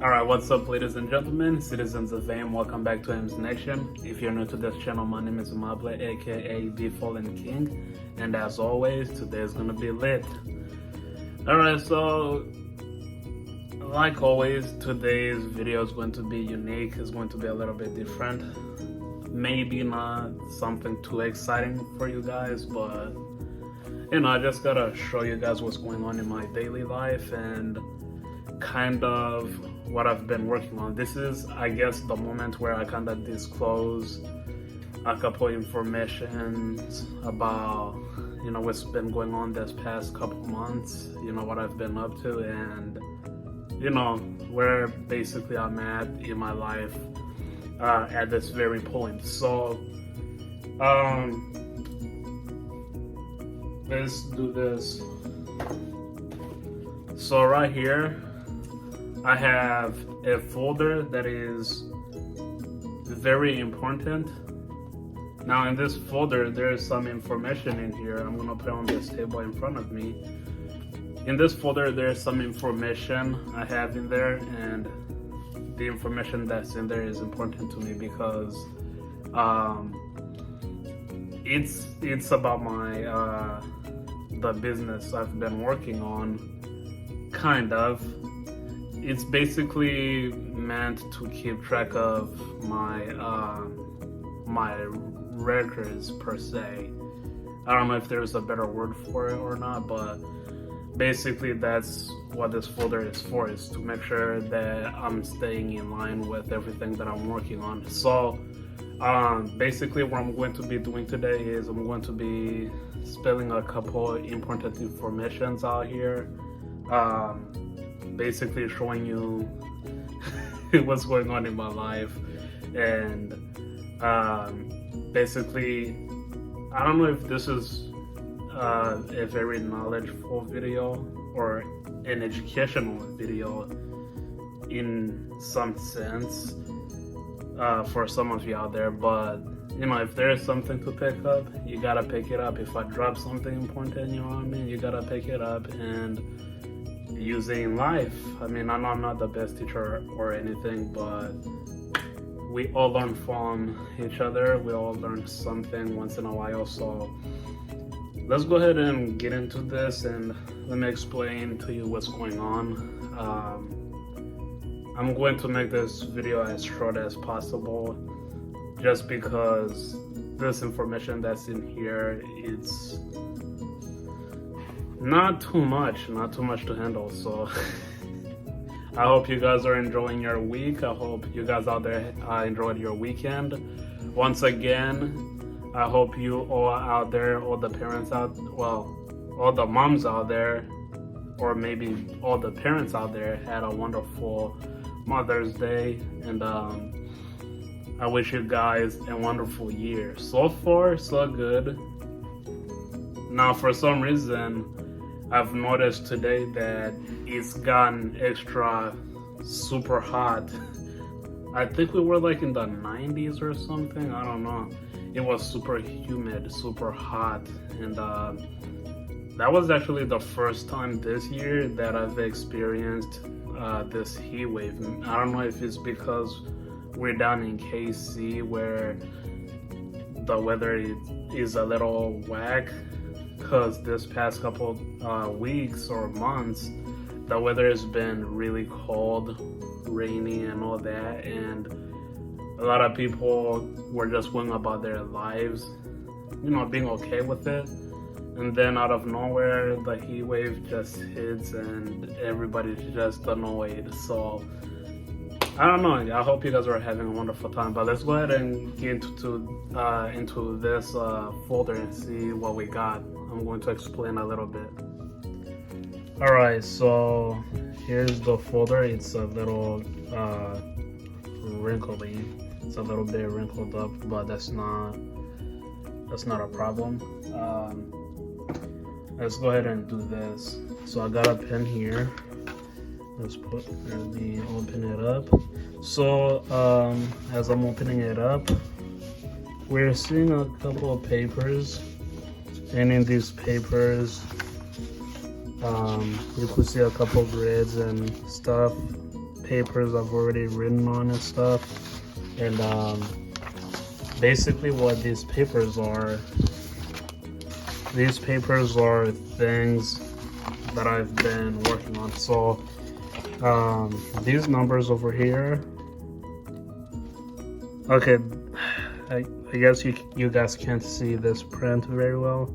Alright, what's up ladies and gentlemen, citizens of AIM, welcome back to AIM's Nation. If you're new to this channel, my name is Umable, aka The Fallen King, and as always, today is gonna be lit. Alright, so like always, today's video is going to be unique, it's going to be a little bit different. Maybe not something too exciting for you guys, but you know, I just gotta show you guys what's going on in my daily life and kind of what I've been working on. This is, I guess, the moment where I kind of disclose a couple information about, you know, what's been going on this past couple months, you know, what I've been up to, and, you know, where basically I'm at in my life at this very point. So, let's do this. So right here, I have a folder that is very important. Now in this folder, there's some information in here. I'm gonna put it on this table in front of me. In this folder, there's some information I have in there, and the information that's in there is important to me because it's about my the business I've been working on, kind of. It's basically meant to keep track of my my records per se. I don't know if there's a better word for it or not, but basically that's what this folder is for, is to make sure that I'm staying in line with everything that I'm working on. So basically what I'm going to be doing today is I'm going to be spilling a couple important informations out here. Basically showing you what's going on in my life, and basically I don't know if this is a very knowledgeable video or an educational video in some sense for some of you out there, but you know, if there is something to pick up, you gotta pick it up. If I drop something important, you know what I mean, you gotta pick it up and use it in life. I mean, I know I'm not the best teacher or anything, but we all learn from each other. We all learn something once in a while. So let's go ahead and get into this, and let me explain to you what's going on. I'm going to make this video as short as possible, just because this information that's in here, it's not too much to handle. So I hope you guys are enjoying your week. I hope you guys out there enjoyed your weekend. Once again, I hope you all out there, all the parents out, well, all the moms out there, or maybe all the parents out there, had a wonderful Mother's Day, and I wish you guys a wonderful year. So far, so good. Now, for some reason, I've noticed today that it's gotten extra super hot. I think we were like in the 90s or something, I don't know. It was super humid, super hot, and that was actually the first time this year that I've experienced this heat wave. I don't know if it's because we're down in KC where the weather is a little whack, because this past couple weeks or months, the weather has been really cold, rainy and all that, and a lot of people were just going about their lives, you know, being okay with it. And then out of nowhere, the heat wave just hits and everybody's just annoyed. So I don't know, I hope you guys are having a wonderful time, but let's go ahead and get into this folder and see what we got. I'm going to explain a little bit. Alright, so here's the folder. It's a little wrinkly. It's a little bit wrinkled up, but that's not a problem. Let's go ahead and do this. So I got a pen here. Let me open it up. So as I'm opening it up, we're seeing a couple of papers, and in these papers you could see a couple of grids and stuff. papers I've already written on and stuff. And basically what these papers are things that I've been working on. So these numbers over here, okay, I guess you guys can't see this print very well.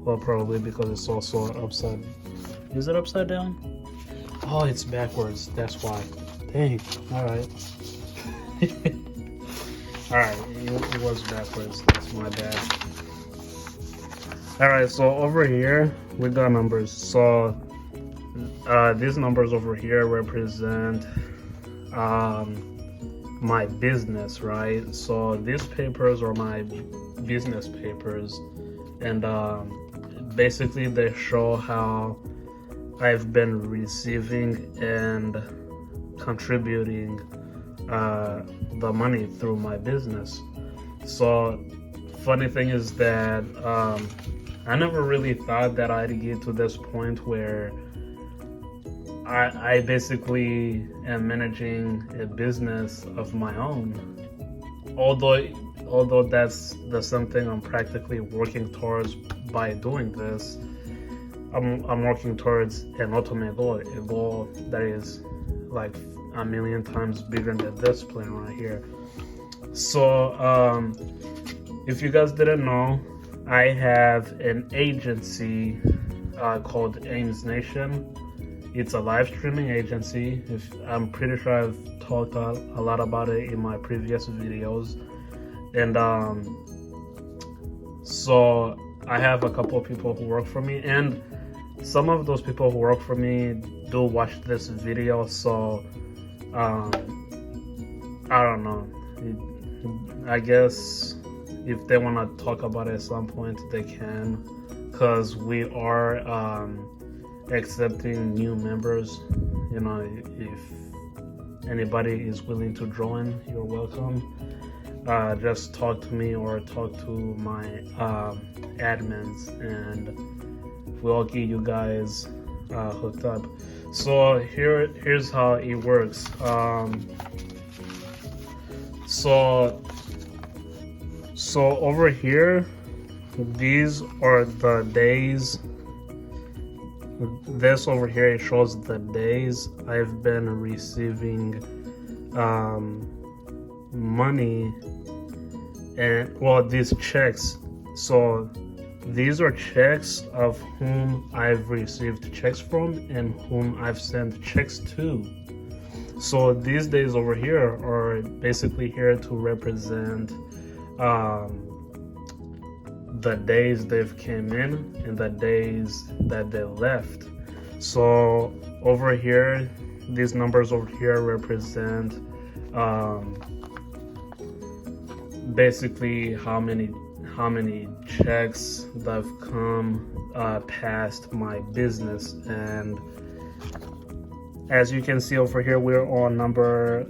Well, probably because it's also upside. Is it upside down? Oh, it's backwards. That's why. Dang. All right. All right. It was backwards. That's my bad. All right. So over here we got numbers. So these numbers over here represent my business, right? So these papers are my business papers, and basically they show how I've been receiving and contributing the money through my business. So funny thing is that I never really thought that I'd get to this point where I basically am managing a business of my own. Although that's something I'm practically working towards by doing this. I'm working towards an ultimate goal, a goal that is like a million times bigger than this plan right here. So if you guys didn't know, I have an agency called Ames Nation. It's a live streaming agency. I'm pretty sure I've talked a lot about it in my previous videos. And so I have a couple of people who work for me, and some of those people who work for me do watch this video. So I don't know. I guess if they want to talk about it at some point, they can, because we are accepting new members. You know, if anybody is willing to join, you're welcome. Just talk to me or talk to my admins, and we'll get you guys hooked up. So here's how it works. So over here, these are the days. This over here, it shows the days I've been receiving money, and well, these checks. So these are checks of whom I've received checks from and whom I've sent checks to. So these days over here are basically here to represent the days they've came in and the days that they left. So over here, these numbers over here represent basically how many checks that have come past my business. And as you can see over here, we're on number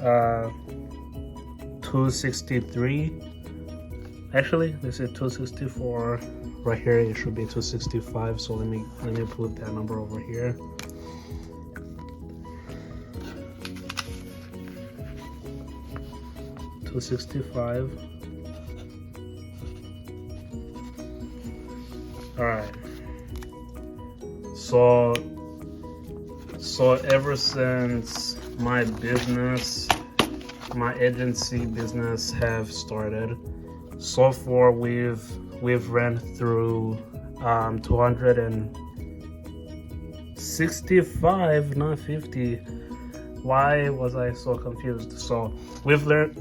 263. Actually, this is 264. Right here, it should be 265. So let me put that number over here. $265. All right. So ever since my agency business have started, so far we've ran through 265, not 50. Why was I so confused? So we've run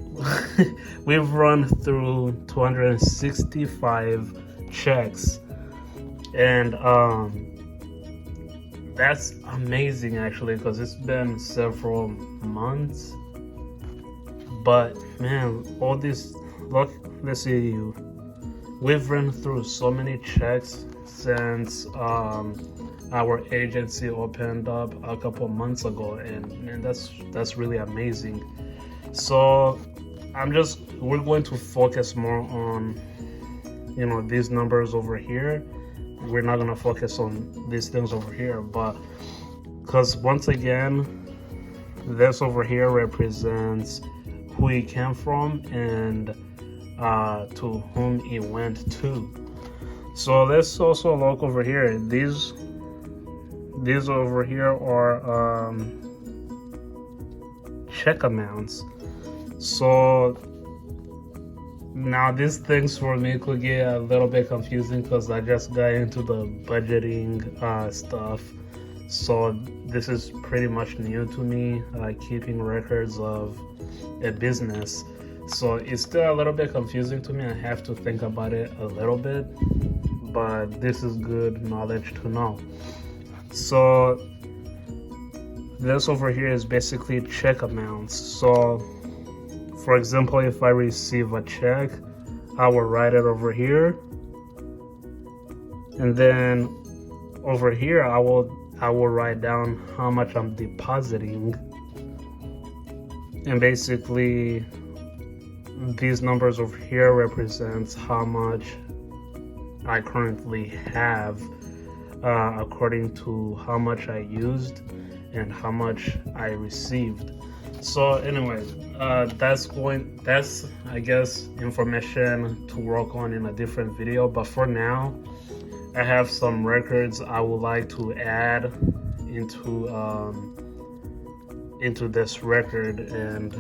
through 265 checks, and that's amazing actually, because it's been several months. But man, all this, look, let's see, we've run through so many checks since our agency opened up a couple months ago, and that's really amazing. So we're going to focus more on, you know, these numbers over here. We're not going to focus on these things over here, but because once again, this over here represents who it came from and to whom it went to. So let's also look over here. These over here are check amounts. So now these things for me could get a little bit confusing because I just got into the budgeting stuff. So this is pretty much new to me, keeping records of a business. So it's still a little bit confusing to me. I have to think about it a little bit, but this is good knowledge to know. So this over here is basically check amounts. So for example, if I receive a check, I will write it over here, and then over here I will write down how much I'm depositing, and basically these numbers over here represents how much I currently have according to how much I used and how much I received. So anyway, that's I guess information to work on in a different video, but for now I have some records I would like to add into this record, and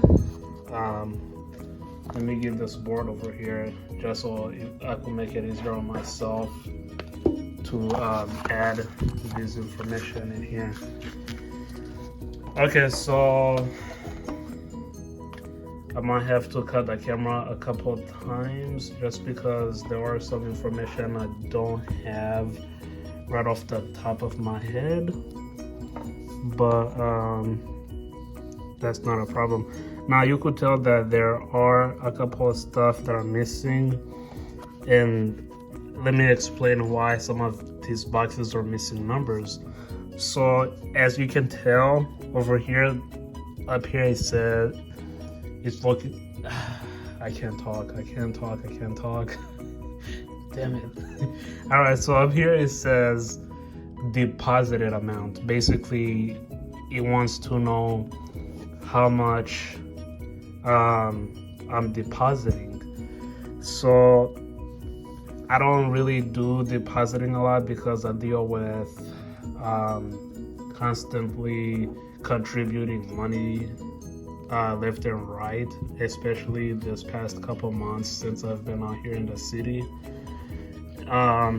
let me get this board over here just so I can make it easier on myself to add this information in here. Okay, so I might have to cut the camera a couple of times just because there are some information I don't have right off the top of my head, but that's not a problem. Now you could tell that there are a couple of stuff that are missing, and let me explain why some of these boxes are missing numbers. So as you can tell over here, up here it says it's looking. I can't talk. Damn it. All right, so up here it says deposited amount. Basically, it wants to know how much I'm depositing. So I don't really do depositing a lot because I deal with constantly contributing money left and right, especially this past couple months since I've been out here in the city.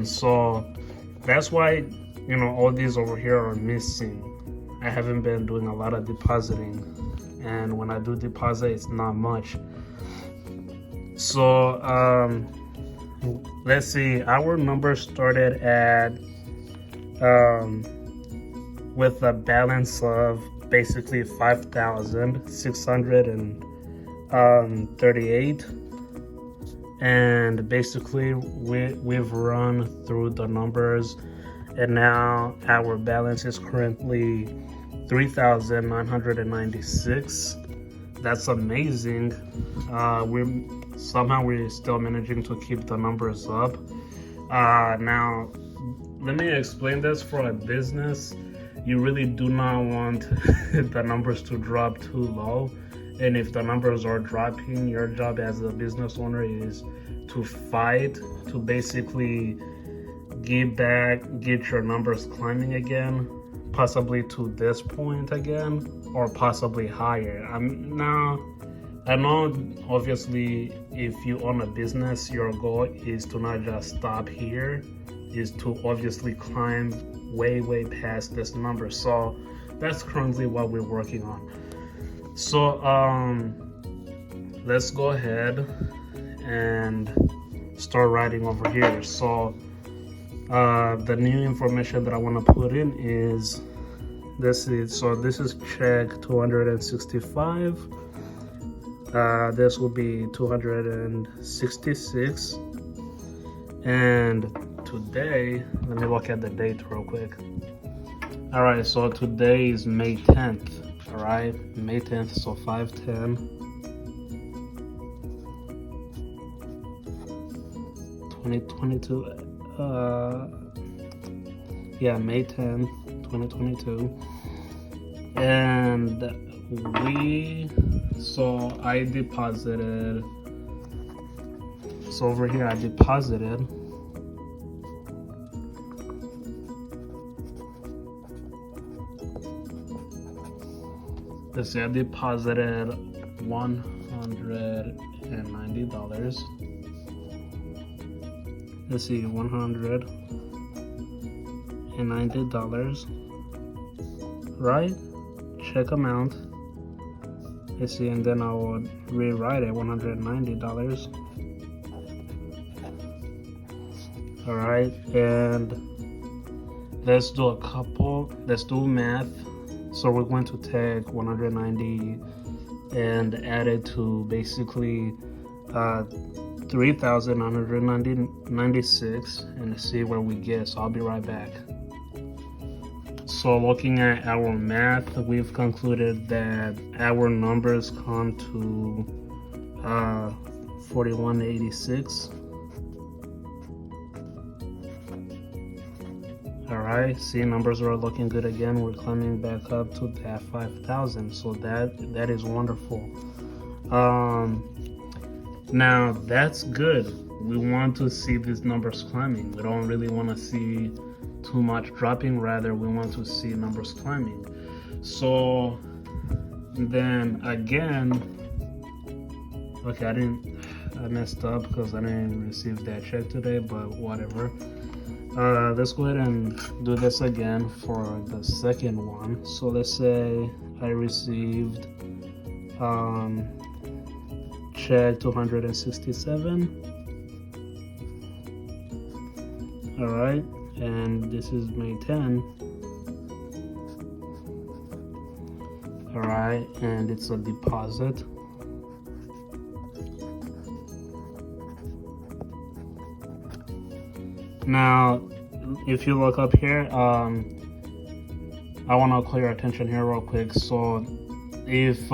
So that's why, you know, all these over here are missing. I haven't been doing a lot of depositing, and when I do deposit, it's not much. So let's see, our number started at with a balance of basically 5,638, and basically we've run through the numbers, and now our balance is currently 3,996. That's amazing. We're still managing to keep the numbers up. Now let me explain this. For a business, you really do not want the numbers to drop too low, and if the numbers are dropping, your job as a business owner is to fight to basically get your numbers climbing again, possibly to this point again, or possibly higher. I know obviously if you own a business, your goal is to not just stop here, is to obviously climb way past this number. So that's currently what we're working on. So let's go ahead and start writing over here. So the new information that I want to put in is this is check 265. This will be 266, and today, let me look at the date real quick. All right, so today is May 10th. All right, May 10th, so 5/10. 2022. Yeah, May 10th, 2022. And I deposited, so over here I deposited let's see, I deposited $190. Let's see, $190, right? Check amount. Let's see, and then I would rewrite it, $190. All right, and let's do math. So we're going to take 190 and add it to basically 3,996 and see where we get. So I'll be right back. So looking at our math, we've concluded that our numbers come to 4186. All right, see, numbers are looking good again. We're climbing back up to that 5,000, so that is wonderful. Now that's good. We want to see these numbers climbing. We don't really want to see too much dropping, rather we want to see numbers climbing. So then again, okay, I messed up because I didn't receive that check today, but whatever. Let's go ahead and do this again for the second one. So let's say I received check 267. All right, and this is May 10. All right, and it's a deposit. Now, if you look up here, I want to call your attention here real quick. So if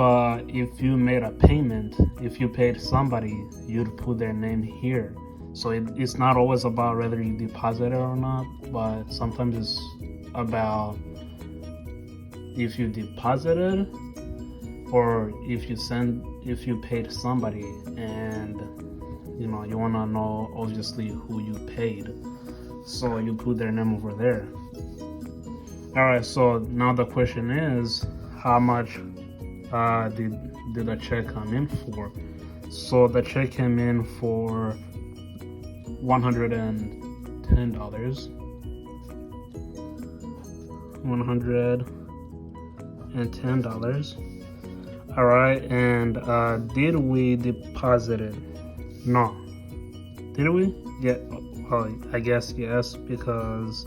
you made a payment, if you paid somebody, you'd put their name here. So it's not always about whether you deposited or not, but sometimes it's about if you deposited or if you paid somebody, and you know you want to know obviously who you paid, so you put their name over there. All right, so now the question is, how much did the check come in for? So the check came in for $110. $110. All right, and did we deposit it? No. Did we? Yeah. Well, I guess yes, because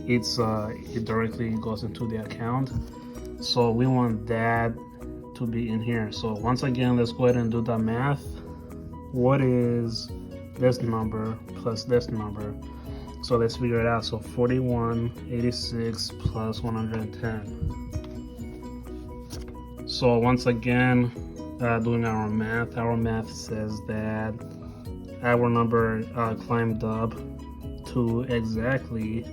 it directly goes into the account. So we want that to be in here. So once again, let's go ahead and do the math. What is this number plus this number? So let's figure it out. So 4186 plus 110. So once again, doing our math says that our number climbed up to exactly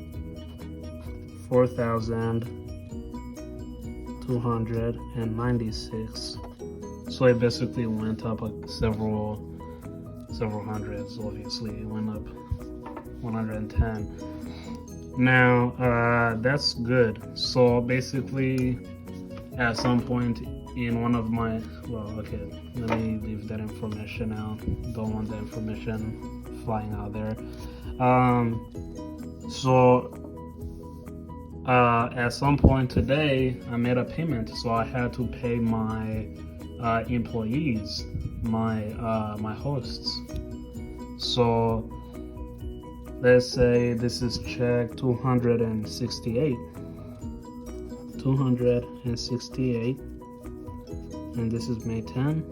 4,296. So it basically went up several hundreds. Obviously, it went up 110. Now that's good. So basically, at some point in one of my, well, okay, let me leave that information out. Don't want that information flying out there. At some point today, I made a payment, so I had to pay my employees, my hosts. So let's say this is check 268, and this is May 10.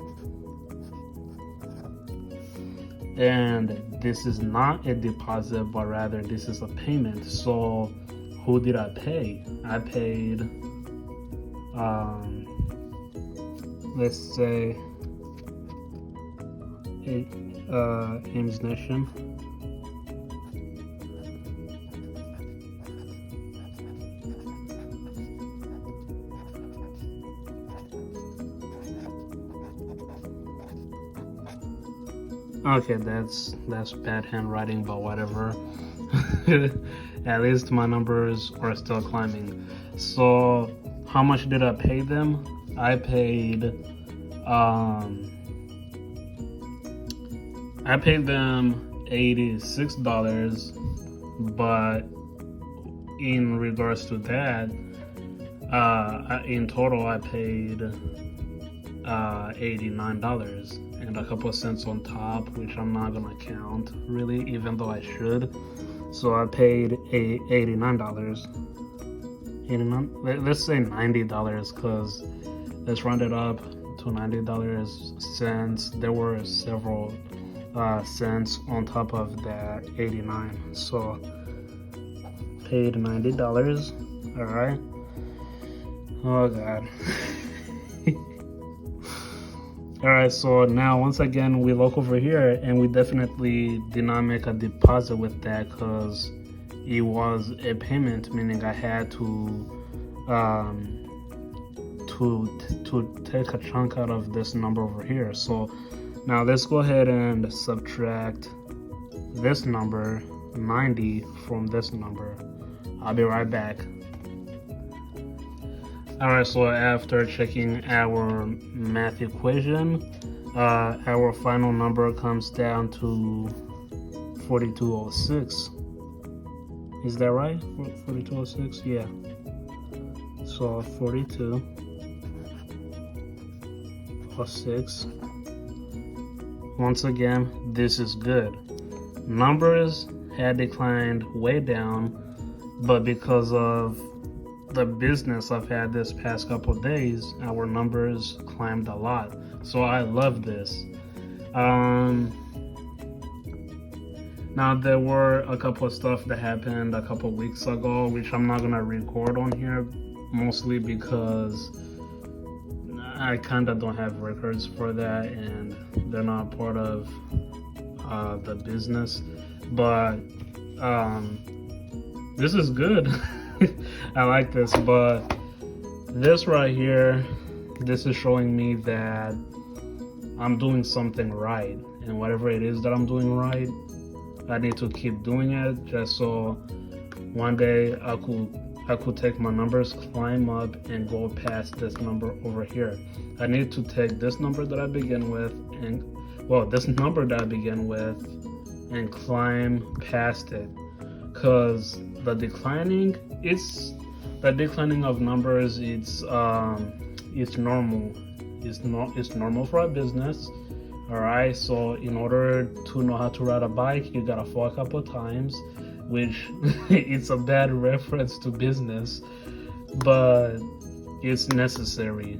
And this is not a deposit, but rather this is a payment. So who did I pay? I paid, let's say, Ames Nation. Okay, that's bad handwriting, but whatever. At least my numbers are still climbing. So how much did I pay them? I paid them $86, but in regards to that, in total I paid $89 and a couple of cents on top, which I'm not gonna count really, even though I should. So I paid $89. 89, let's say $90, because let's round it up to $90 since there were several cents on top of that 89. So paid $90. All right. Oh God. All right, so now once again we look over here, and we definitely did not make a deposit with that because it was a payment, meaning I had to take a chunk out of this number over here. So now let's go ahead and subtract this number 90 from this number. I'll be right back. Alright, so after checking our math equation, our final number comes down to 4206. Is that right? 4206? Yeah. So 4206. Once again, this is good. Numbers had declined way down, but because of the business I've had this past couple of days, our numbers climbed a lot. So I love this. Now there were a couple of stuff that happened a couple of weeks ago, which I'm not gonna record on here, mostly because I kind of don't have records for that and they're not part of the business. But this is good. I like this, but this right here, this is showing me that I'm doing something right, and whatever it is that I'm doing right, I need to keep doing it just so one day I could take my numbers, climb up, and go past this number over here. I need to take this number that I begin with, and this number that I begin with, and climb past it, because the declining of numbers, it's normal. It's normal for a business. All right, so in order to know how to ride a bike, you gotta fall a couple of times, which it's a bad reference to business, but it's necessary.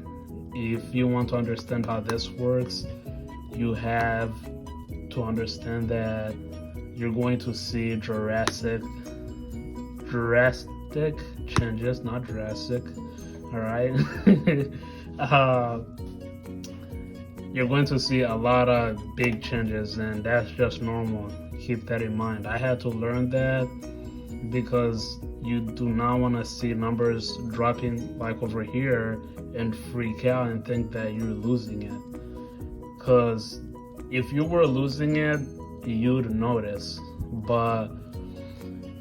If you want to understand how this works, you have to understand that you're going to see drastic changes, not drastic. All right. You're going to see a lot of big changes, and that's just normal. Keep that in mind. I had to learn that because you do not want to see numbers dropping like over here and freak out and think that you're losing it. Because if you were losing it, you'd notice. But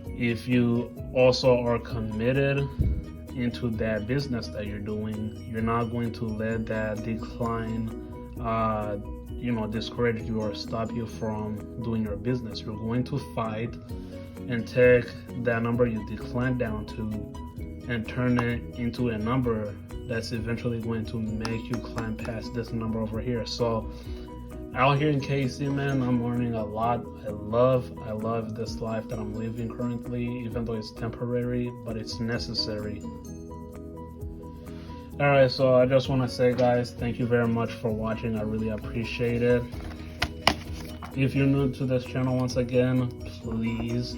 if you also are committed into that business that you're doing, you're not going to let that decline discourage you or stop you from doing your business. You're going to fight and take that number you declined down to and turn it into a number that's eventually going to make you climb past this number over here. So out here in KC, man, I'm learning a lot. I love this life that I'm living currently, even though it's temporary, but it's necessary. Alright, so I just want to say, guys, thank you very much for watching. I really appreciate it. If you're new to this channel, once again, please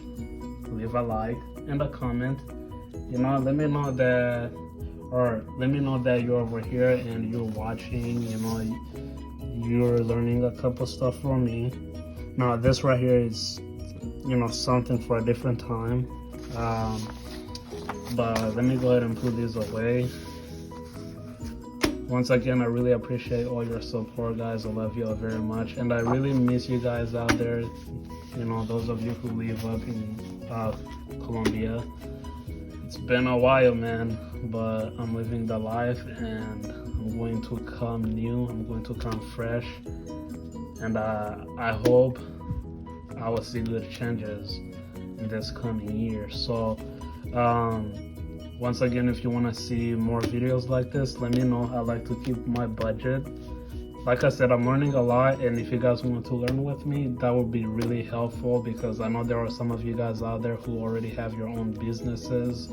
leave a like and a comment. Let me know that you're over here and you're watching. You're learning a couple stuff from me. Now this right here is something for a different time, but let me go ahead and put these away. once again, I really appreciate all your support, guys. I love you all very much, and I really miss you guys out there. You know, those of you who live up in Colombia. It's been a while, man, but I'm living the life, and I'm going to come new. I'm going to come fresh, and I hope I will see good changes in this coming year. So, once again, if you want to see more videos like this, let me know. I like to keep my budget. Like I said, I'm learning a lot, and if you guys want to learn with me, that would be really helpful, because I know there are some of you guys out there who already have your own businesses,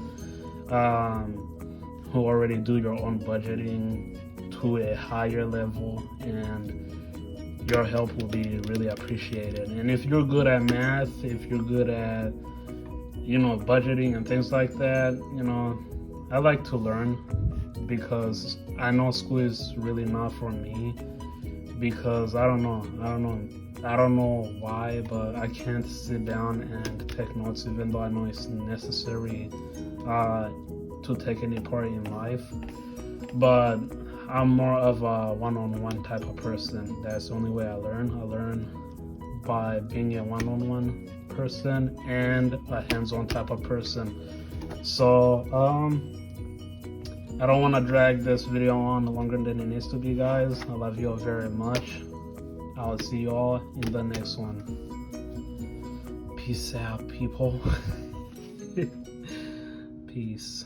who already do your own budgeting to a higher level, and your help will be really appreciated. And if you're good at math, if you're good at, you know, budgeting and things like that, you know, I like to learn, because I know school is really not for me, because I don't know why, but I can't sit down and take notes, even though I know it's necessary to take any part in life. But I'm more of a one-on-one type of person. That's the only way I learn. I learn by being a one-on-one person and a hands-on type of person. So I don't want to drag this video on longer than it needs to be, guys. I love you all very much. I'll see you all in the next one. Peace out, people. Peace.